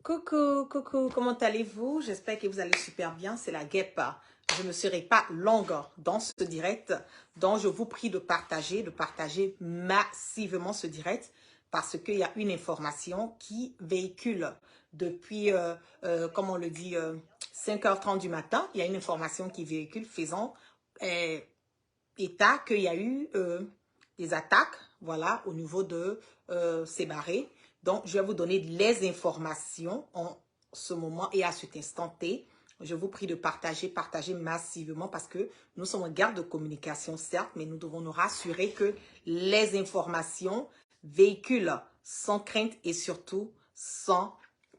Coucou, coucou, comment allez-vous? J'espère que vous allez super bien, c'est la guêpe. Je ne serai pas longue dans ce direct, donc je vous prie de partager massivement ce direct parce qu'il y a une information qui véhicule depuis, comme on le dit, 5h30 du matin. Il y a une information qui véhicule faisant état qu'il y a eu des attaques, voilà, au niveau de Sébarré. Donc, je vais vous donner les informations en ce moment et à cet instant T. Je vous prie de partager massivement parce que nous sommes en guerre de communication, certes, mais nous devons nous rassurer que les informations véhiculent sans crainte et surtout sans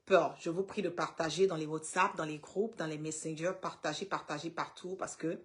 peur. Je vous prie de partager dans les WhatsApp, dans les groupes, dans les messengers, partager partout parce que,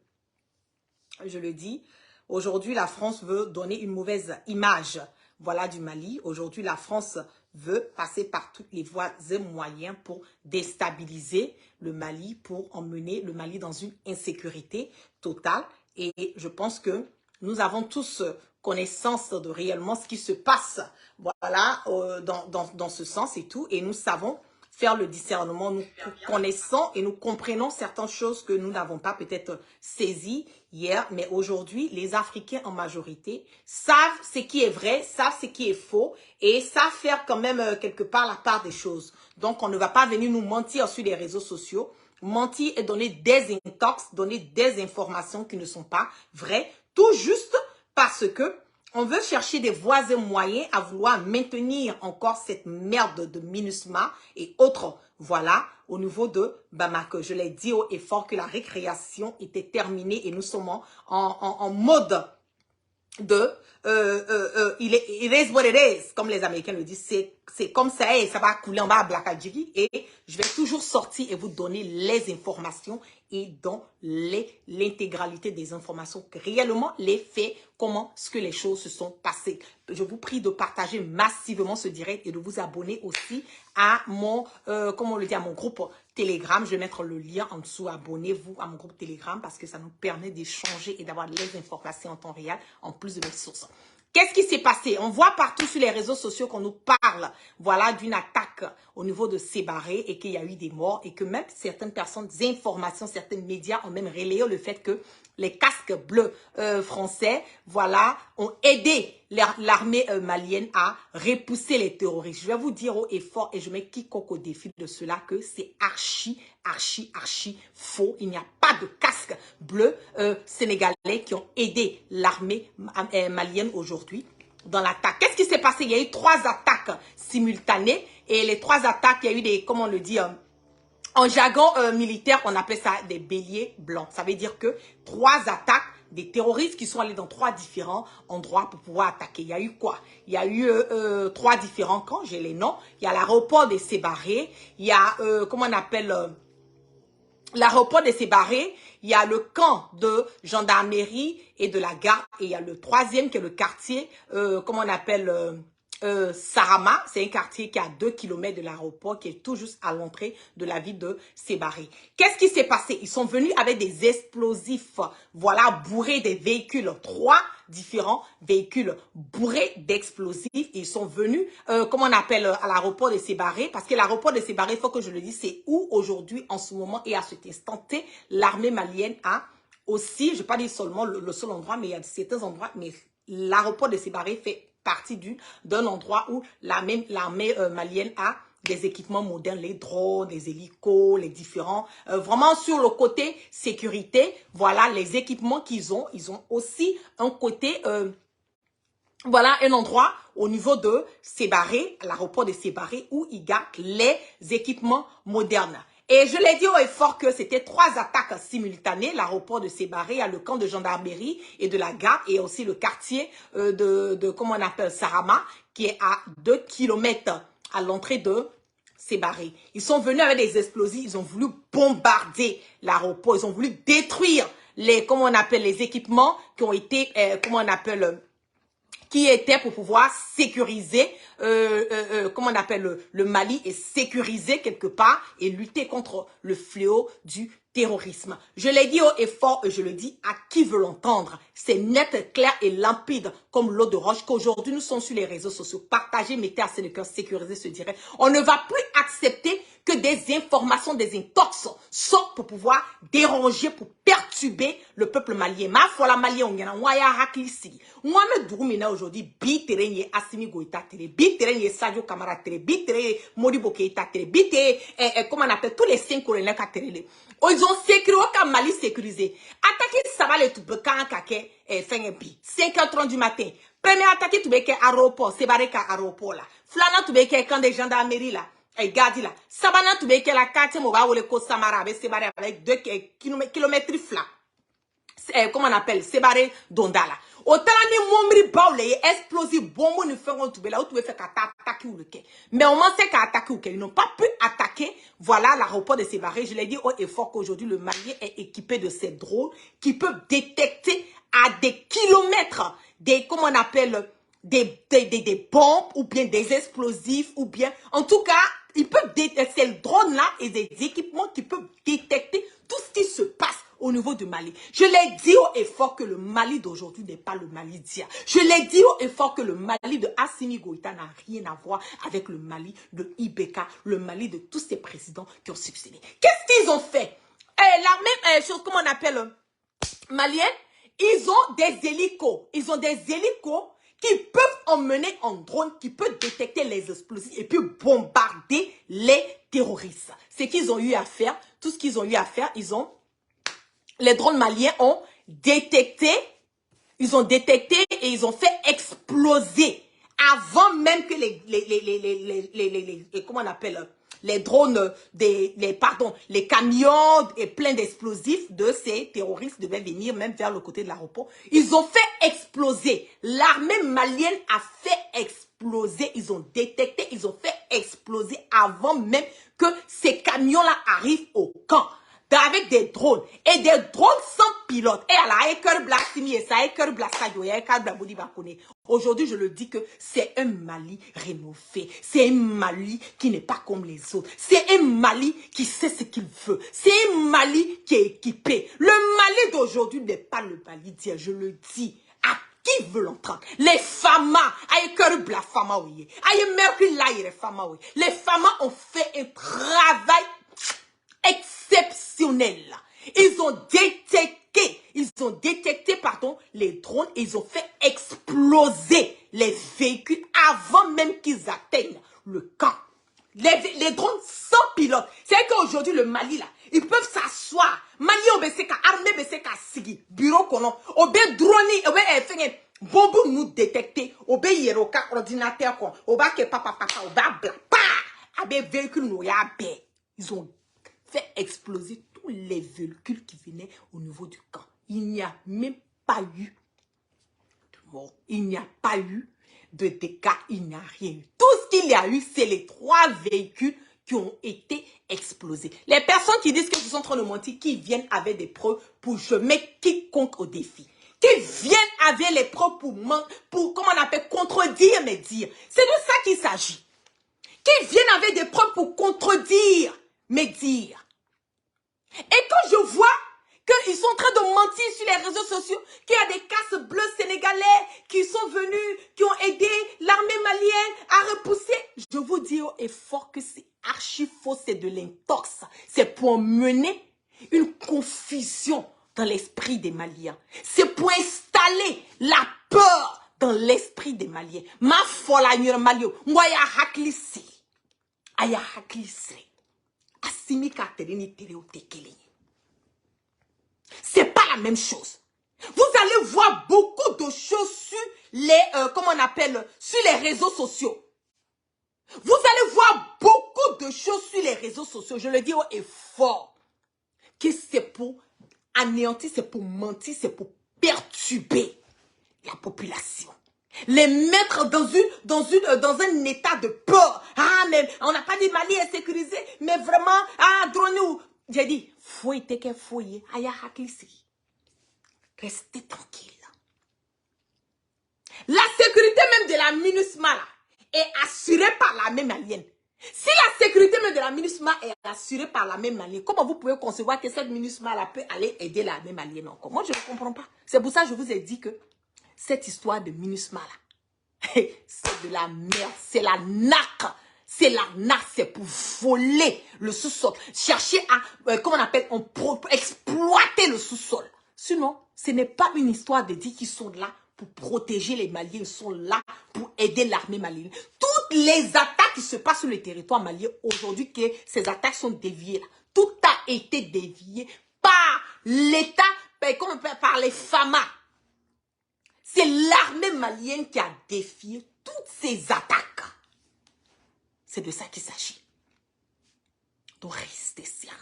je le dis, aujourd'hui, la France veut donner une mauvaise image, voilà, du Mali. Aujourd'hui, la France veut passer par toutes les voies et moyens pour déstabiliser le Mali, pour emmener le Mali dans une insécurité totale. Et je pense que nous avons tous connaissance de réellement ce qui se passe, voilà, dans ce sens et tout. Et nous savons faire le discernement, nous connaissons et nous comprenons certaines choses que nous n'avons pas peut-être saisies hier, mais aujourd'hui, les Africains en majorité savent ce qui est vrai, savent ce qui est faux et savent faire quand même quelque part la part des choses. Donc, on ne va pas venir nous mentir sur les réseaux sociaux, mentir et donner des intox, donner des informations qui ne sont pas vraies, tout juste parce que on veut chercher des voies et moyens à vouloir maintenir encore cette merde de MINUSMA et autres. Voilà, au niveau de Bamako. Je l'ai dit haut et fort que la récréation était terminée et nous sommes en mode de it is what it is, comme les Américains le disent, c'est comme ça et ça va couler en bas à Blakadjiri et je vais toujours sortir et vous donner les informations et dans l'intégralité des informations, réellement les faits, comment ce que les choses se sont passées. Je vous prie de partager massivement ce direct et de vous abonner aussi à mon, comment on le dit, à mon groupe Telegram. Je vais mettre le lien en dessous. Abonnez-vous à mon groupe Telegram parce que ça nous permet d'échanger et d'avoir les informations en temps réel en plus de mes sources. Qu'est-ce qui s'est passé? On voit partout sur les réseaux sociaux qu'on nous parle, voilà, d'une attaque au niveau de Sébaré et qu'il y a eu des morts et que même certaines personnes, des informations, certains médias ont même relayé le fait que les casques bleus français, voilà, ont aidé l'armée malienne à repousser les terroristes. Je vais vous dire haut et fort et je mets quiconque au défi de cela que c'est archi faux. Il n'y a pas de casques bleus sénégalais qui ont aidé l'armée malienne aujourd'hui dans l'attaque. Qu'est-ce qui s'est passé? Il y a eu 3 attaques simultanées et les 3 attaques, il y a eu des, comment on le dit, en jargon militaire, on appelle ça des béliers blancs. Ça veut dire que 3 attaques, des terroristes qui sont allés dans 3 différents endroits pour pouvoir attaquer. Il y a eu quoi? Il y a eu 3 différents camps, j'ai les noms. Il y a l'aéroport de Sébaré, il y a, comment on appelle, l'aéroport de Sébaré, il y a le camp de gendarmerie et de la garde, et il y a le 3e qui est le quartier, comment on appelle, Sarama, c'est un quartier qui est à 2 km de l'aéroport, qui est tout juste à l'entrée de la ville de Sébaré. Qu'est-ce qui s'est passé? Ils sont venus avec des explosifs, voilà, bourrés des véhicules, 3 différents véhicules bourrés d'explosifs. Ils sont venus, comment on appelle, à l'aéroport de Sébaré, parce que l'aéroport de Sébaré, il faut que je le dise, c'est où aujourd'hui, en ce moment et à cet instant T, l'armée malienne a aussi, je ne vais pas dire seulement le seul endroit, mais il y a certains endroits, mais l'aéroport de Sébaré fait partie d'un endroit où l'armée malienne a des équipements modernes, les drones, les hélicos, les différents, vraiment sur le côté sécurité, voilà les équipements qu'ils ont. Ils ont aussi un côté, voilà un endroit au niveau de Sébaré, l'aéroport de Sébaré, où ils gardent les équipements modernes. Et je l'ai dit haut et fort que c'était 3 attaques simultanées. L'aéroport de Sébaré, il y a le camp de gendarmerie et de la garde et aussi le quartier comment on appelle, Sarama, qui est à 2 km à l'entrée de Sébaré. Ils sont venus avec des explosifs, ils ont voulu bombarder l'aéroport, ils ont voulu détruire les, comment on appelle, les équipements qui ont été, comment on appelle, qui était pour pouvoir sécuriser, comment on appelle, le Mali et sécuriser quelque part et lutter contre le fléau du terrorisme. Je l'ai dit haut et fort et je le dis à qui veut l'entendre. C'est net, clair et limpide comme l'eau de roche qu'aujourd'hui nous sommes sur les réseaux sociaux. Partagez, mettez assez de cœur, sécurisez ce direct. On ne va plus accepter des informations, des intox sortent pour pouvoir déranger, pour perturber le peuple malien. Ma foi, la malien, on y a un hakisi. Moi, me doumina aujourd'hui, biteré Assimi Goïta tere, biteré Sadio Kamara tere, biteré Modibo Keïta tere, biteré, comment on appelle, tous les 5 colonels tere. Ils ont sécurisé, au Mali sécurisé. Attaquer ça va les tout, quand kake, fin bi, 5h30 du matin. Premier attaqué, tu veux qu'un aéroport, c'est barré qu'un aéroport là. Flana, tu veux qu'un camp de gendarmerie là. Et garde là. Sabana, tu veux qu'un la carte, mon va ou le côte Samara, avec c'est barré avec 2 kilomètres flat. Comment on appelle, c'est barré d'Ondala. Autant les mombri baoulé, explosif, bombe, nous ferons tout là, où tu veux faire qu'attaquer ou le quai. Mais au moins, c'est qu'à attaquer ou quai. Ils n'ont pas pu attaquer, voilà, l'aéroport de Sébarré. Je l'ai dit haut et fort qu'aujourd'hui, le Mali est équipé de ces drones qui peuvent détecter à des kilomètres des, comment on appelle, des bombes ou bien des explosifs ou bien, en tout cas, ils peuvent détecter, ces drones-là et des équipements qui peuvent détecter tout ce qui se passe au niveau du Mali. Je l'ai dit haut et fort que le Mali d'aujourd'hui n'est pas le Mali d'hier. Je l'ai dit haut et fort que le Mali de Assimi Goïta n'a rien à voir avec le Mali de Ibeka, le Mali de tous ces présidents qui ont succédé. Qu'est-ce qu'ils ont fait? La même chose, comment on appelle Maliens, ils ont des hélicos. Ils ont des hélicos qui peuvent emmener en drone, qui peuvent détecter les explosifs et puis bombarder les terroristes. C'est qu'ils ont eu à faire, tout ce qu'ils ont eu à faire, les drones maliens ont détecté, et ils ont fait exploser avant même que comment on appelle, les drones, les camions et plein d'explosifs de ces terroristes devaient venir même vers le côté de l'aéroport. Ils ont fait exploser. L'armée malienne a fait exploser. Ils ont détecté, ils ont fait exploser avant même que ces camions-là arrivent au camp. Avec des drones et des drones sans pilote. Et à la aujourd'hui, je le dis que c'est un Mali rénové. C'est un Mali qui n'est pas comme les autres. C'est un Mali qui sait ce qu'il veut. C'est un Mali qui est équipé. Le Mali d'aujourd'hui n'est pas le Mali d'hier, je le dis. À qui veut l'entendre? Les femmes, les femmes ont fait un travail exceptionnel. Ils ont détecté, les drones et ils ont fait exploser les véhicules avant même qu'ils atteignent le camp. Les drones sans pilote. C'est qu'aujourd'hui, le Mali, là, ils peuvent s'asseoir. Mali, obeseka, armée, beseka, sigi, bureau, konon, obe drone, obe, bombe nous détecter, obe yeroka, ordinateur, kon, oba ke papa, oba bla, pa, abe véhicule nous ya be. Ils ont fait exploser tous les véhicules qui venaient au niveau du camp. Il n'y a même pas eu de mort. Il n'y a pas eu de dégâts. Il n'y a rien eu. Tout ce qu'il y a eu, c'est les 3 véhicules qui ont été explosés. Les personnes qui disent que je suis en train de mentir, qui viennent avec des preuves pour je mets quiconque au défi. Qui viennent avec les preuves pour comment on appelle, contredire mes dires. C'est de ça qu'il s'agit. Qui viennent avec des preuves pour contredire mes dires. Et quand je vois qu'ils sont en train de mentir sur les réseaux sociaux, qu'il y a des casques bleus sénégalais qui sont venus, qui ont aidé l'armée malienne à repousser, je vous dis haut et fort que c'est archi faux, c'est de l'intox. C'est pour mener une confusion dans l'esprit des Maliens. C'est pour installer la peur dans l'esprit des Maliens. Ma folle Malio, moi ya haklisi. Aya haklisi. C'est pas la même chose. Vous allez voir beaucoup de choses sur les, comment on appelle, sur les réseaux sociaux. Vous allez voir beaucoup de choses sur les réseaux sociaux. Je le dis haut et fort. Que c'est pour anéantir, c'est pour mentir, c'est pour perturber la population. Les mettre dans un état de peur. Ah, mais on n'a pas dit Mali est sécurisé, mais vraiment, ah, drone-nous. J'ai dit, fouille, que fouille, aya hakisi. Restez tranquille. La sécurité même de la MINUSMA là, est assurée par la même malienne. Si la sécurité même de la MINUSMA est assurée par la même malienne, comment vous pouvez concevoir que cette MINUSMA là peut aller aider la même malienne encore? Moi, je ne comprends pas. C'est pour ça que je vous ai dit que cette histoire de MINUSMA là, c'est de la merde, c'est la naque. C'est l'arnaque, c'est pour voler le sous-sol. Chercher à, comment on appelle, exploiter le sous-sol. Sinon, ce n'est pas une histoire de dire qu'ils sont là pour protéger les Maliens. Ils sont là pour aider l'armée malienne. Toutes les attaques qui se passent sur le territoire malien aujourd'hui, que ces attaques sont déviées là. Tout a été dévié par l'État, par les FAMA. C'est l'armée malienne qui a défié toutes ces attaques. C'est de ça qu'il s'agit. Donc restez sérieux.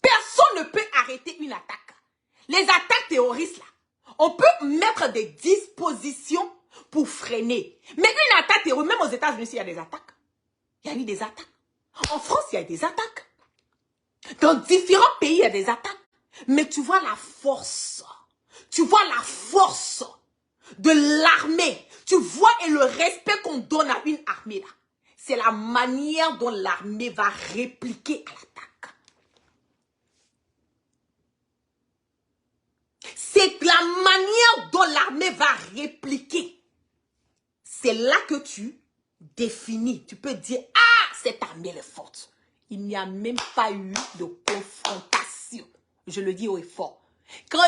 Personne ne peut arrêter une attaque. Les attaques terroristes là, on peut mettre des dispositions pour freiner. Mais une attaque terroriste, même aux États-Unis, il y a des attaques. Il y a eu des attaques. En France, il y a des attaques. Dans différents pays, il y a des attaques. Mais tu vois la force. Tu vois la force de l'armée. Tu vois et le respect qu'on donne à une armée là. C'est la manière dont l'armée va répliquer à l'attaque. C'est la manière dont l'armée va répliquer. C'est là que tu définis. Tu peux dire, ah, cette armée est forte. Il n'y a même pas eu de confrontation. Je le dis haut et fort. Quand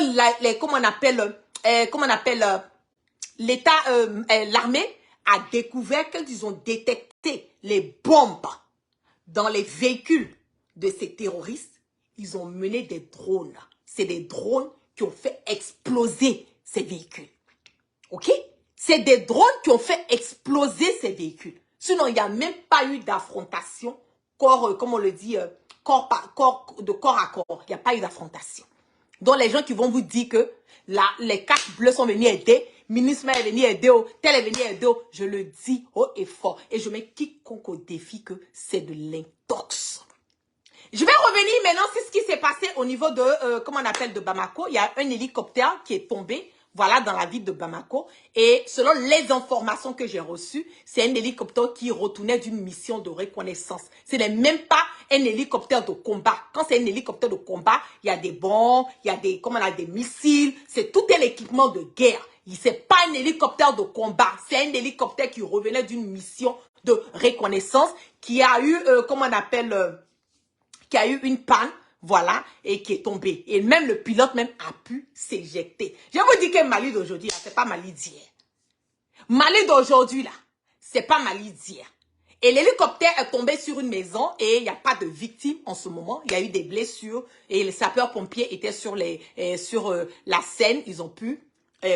l'État, l'armée a découvert qu'ils ont détecté les bombes dans les véhicules de ces terroristes, ils ont mené des drones. C'est des drones qui ont fait exploser ces véhicules. Ok? C'est des drones qui ont fait exploser ces véhicules. Sinon, il n'y a même pas eu d'affrontation, comme on le dit, de corps à corps. Il n'y a pas eu d'affrontation. Donc, les gens qui vont vous dire que les casques bleus sont venus aider, MINUSMA est venu aider, tel est venu aider, je le dis haut et fort. Et je mets quiconque au défi que c'est de l'intox. Je vais revenir maintenant sur ce qui s'est passé au niveau de, comment on appelle, de Bamako. Il y a un hélicoptère qui est tombé, voilà, dans la ville de Bamako. Et selon les informations que j'ai reçues, c'est un hélicoptère qui retournait d'une mission de reconnaissance. Ce n'est même pas un hélicoptère de combat. Quand c'est un hélicoptère de combat, il y a des bombes, il y a des, comment on a des missiles. C'est tout un équipement de guerre. C'est pas un hélicoptère de combat. C'est un hélicoptère qui revenait d'une mission de reconnaissance qui a eu, comment on appelle, qui a eu une panne, voilà, et qui est tombé. Et même le pilote même a pu s'éjecter. Je vous dis que Mali d'aujourd'hui, c'est pas Mali d'hier. Mali d'aujourd'hui, là, c'est pas Mali d'hier. Et l'hélicoptère est tombé sur une maison et il n'y a pas de victimes en ce moment. Il y a eu des blessures et les sapeurs-pompiers étaient sur la scène. Ils ont pu,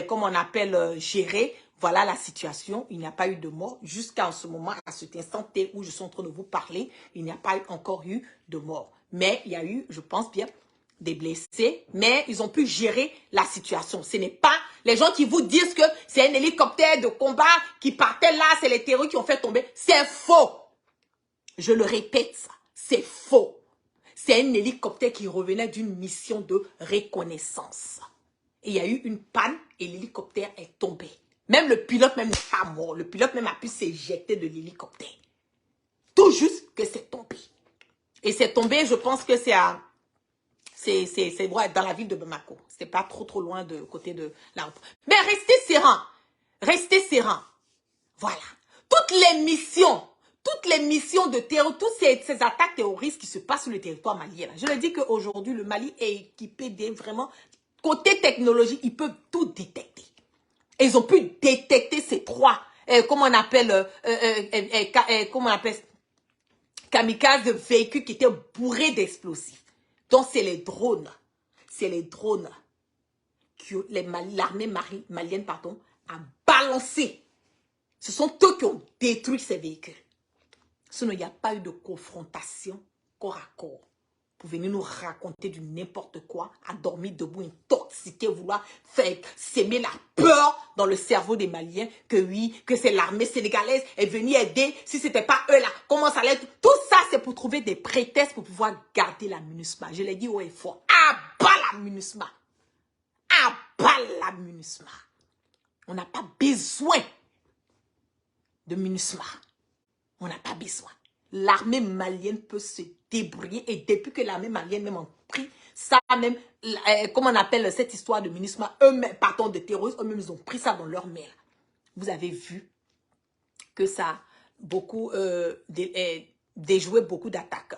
comme on appelle, gérer. Voilà la situation. Il n'y a pas eu de mort jusqu'à ce moment, à cet instant T où je suis en train de vous parler. Il n'y a pas encore eu de mort. Mais il y a eu, je pense bien, des blessés. Mais ils ont pu gérer la situation. Ce n'est pas les gens qui vous disent que c'est un hélicoptère de combat qui partait là, c'est les terroristes qui ont fait tomber. C'est faux. Je le répète ça. C'est faux. C'est un hélicoptère qui revenait d'une mission de reconnaissance. Et il y a eu une panne et l'hélicoptère est tombé. Même le pilote même n'est pas mort. Le pilote même a pu s'éjecter de l'hélicoptère. Tout juste que c'est tombé. Et c'est tombé, je pense que c'est dans la ville de Bamako. C'est pas trop loin de côté de là. Mais restez serein. Restez serein. Voilà. Toutes les missions de terror, toutes ces attaques terroristes qui se passent sur le territoire malien. Je le dis qu'aujourd'hui, le Mali est équipé vraiment, côté technologie, ils peuvent tout détecter. Et ils ont pu détecter ces trois, comment on appelle, kamikazes de véhicules qui étaient bourrés d'explosifs. Donc c'est les drones. C'est les drones que l'armée malienne, pardon, a balancé. Ce sont eux qui ont détruit ces véhicules. Sinon, il n'y a pas eu de confrontation corps à corps. Pour venir nous raconter du n'importe quoi, à dormir debout, intoxiqué, vouloir faire s'aimer la peur dans le cerveau des Maliens, que oui, que c'est l'armée sénégalaise est venue aider, si ce n'était pas eux là, comment ça allait être. Tout ça, c'est pour trouver des prétextes pour pouvoir garder la MINUSMA. Je l'ai dit haut et fort, abat la MINUSMA. Abat la MINUSMA. On n'a pas besoin de MINUSMA. On n'a pas besoin. L'armée malienne peut se débrouiller. Et depuis que l'armée malienne même a pris ça même, comment on appelle cette histoire de MINUSMA, eux-mêmes, pardon, de terroristes, eux-mêmes, ils ont pris ça dans leur main. Vous avez vu que ça, beaucoup, déjoué beaucoup d'attaques.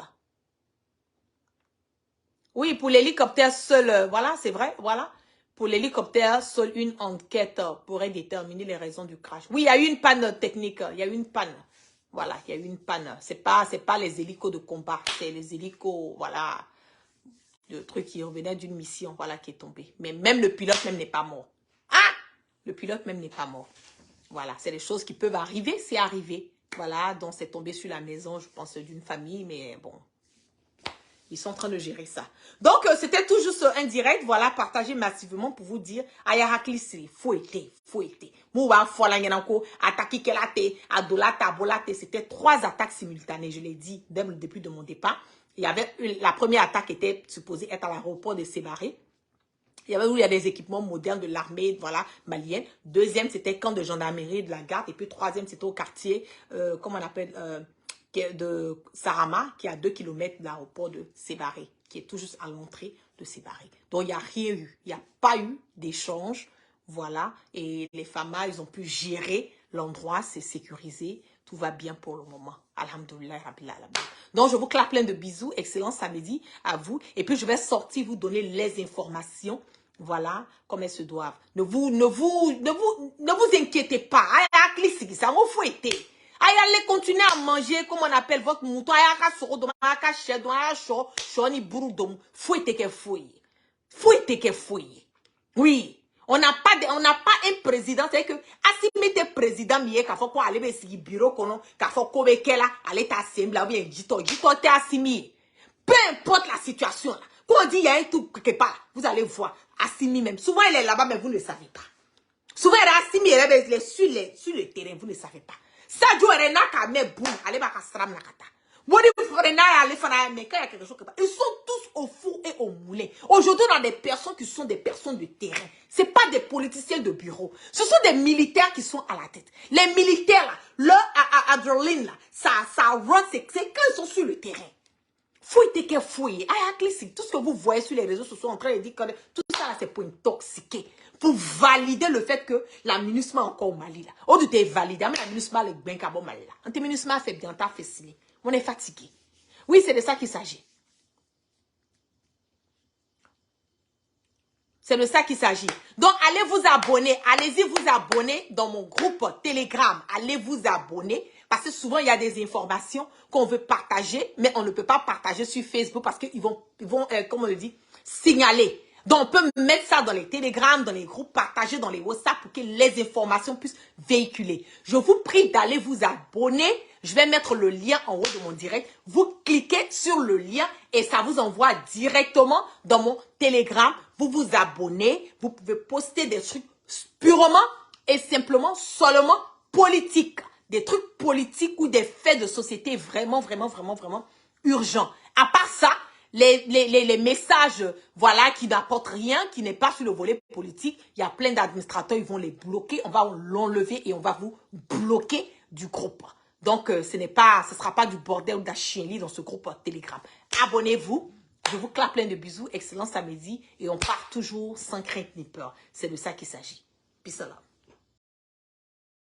Oui, pour l'hélicoptère seul, voilà, c'est vrai, voilà. Pour l'hélicoptère, seule une enquête pourrait déterminer les raisons du crash. Oui, il y a eu une panne technique, il y a eu une panne. Voilà, il y a eu une panne. C'est pas les hélicos de combat, c'est les hélicos, voilà, le truc qui revenait d'une mission, voilà, qui est tombé. Mais même le pilote même n'est pas mort. Ah! Le pilote même n'est pas mort. Voilà, c'est des choses qui peuvent arriver, c'est arrivé. Voilà, donc c'est tombé sur la maison, je pense, d'une famille, mais bon. Ils sont en train de gérer ça. Donc, c'était tout juste un direct. Voilà, partagé massivement pour vous dire, Ayaraklisri, fouetté. Mouba Folanyanako, attaqué Kelate, Adolata, Bolate. C'était 3 attaques simultanées, je l'ai dit dès le début de mon départ. Il y avait la première attaque était supposée être à l'aéroport de Sébaré. Il y avait où il y a des équipements modernes de l'armée, voilà, malienne. Deuxième, c'était camp de gendarmerie de la garde. Et puis troisième, c'était au quartier, comment on appelle, de Sarama, qui est à 2 km de l'aéroport de Sébaré, qui est tout juste à l'entrée de Sébaré. Donc, il n'y a rien eu. Il n'y a pas eu d'échange. Voilà. Et les FAMA, ils ont pu gérer l'endroit, c'est sécurisé. Tout va bien pour le moment. Alhamdoulilah, Rabbil Alamin. Donc, je vous clappe plein de bisous. Excellent samedi à vous. Et puis, je vais sortir vous donner les informations. Voilà, comme elles se doivent. Ne vous inquiétez pas. Ça m'a fouetté. Allez continuer à manger, comme on appelle votre mouton. Oui. On n'a pas un président, c'est que Assimi était président mieux qu'a fait quoi aller be sigi bureau kono qu'a fait ko be kela aller ta assemblée ou bien jito te Assimi. Peu importe la situation là. Quand on dit il y a un truc quelque part, vous allez voir Assimi même. Souvent il est là-bas mais vous ne le savez pas. Souvent Assimi il est sur le terrain, vous ne savez pas. Sadio est na ka me boum, allez ba ka stram na kata. Ils sont tous au four et au moulin. Aujourd'hui, on a des personnes qui sont des personnes de terrain. Ce pas des politiciens de bureau. Ce sont des militaires qui sont à la tête. Les militaires, là, leur adrénaline, là, ça run, c'est quand ils sont sur le terrain. Fouille que fouille. Tout ce que vous voyez sur les réseaux sociaux en train de dire que tout ça, c'est pour intoxiquer. Pour valider le fait que la MINUSMA est encore au Mali. Là. Au lieu de valider, mais la MINUSMA est bien au Mali. La MINUSMA fait bien, t'as fait signer. On est fatigué. Oui, c'est de ça qu'il s'agit. C'est de ça qu'il s'agit. Donc, allez vous abonner. Allez-y vous abonner dans mon groupe Telegram. Allez vous abonner. Parce que souvent, il y a des informations qu'on veut partager, mais on ne peut pas partager sur Facebook parce qu'ils vont comme on le dit, signaler. Donc, on peut mettre ça dans les Telegram, dans les groupes, partager dans les WhatsApp pour que les informations puissent véhiculer. Je vous prie d'aller vous abonner. Je vais mettre le lien en haut de mon direct. Vous cliquez sur le lien et ça vous envoie directement dans mon Telegram. Vous vous abonnez. Vous pouvez poster des trucs purement et simplement, seulement politiques. Des trucs politiques ou des faits de société vraiment urgents. À part ça, les messages, voilà, qui n'apportent rien, qui n'est pas sur le volet politique, il y a plein d'administrateurs, ils vont les bloquer, on va l'enlever et on va vous bloquer du groupe. Donc, ce sera pas du bordel ou de la chienlit dans ce groupe Telegram. Abonnez-vous. Je vous clappe plein de bisous. Excellent samedi. Et on part toujours sans crainte ni peur. C'est de ça qu'il s'agit. Peace out.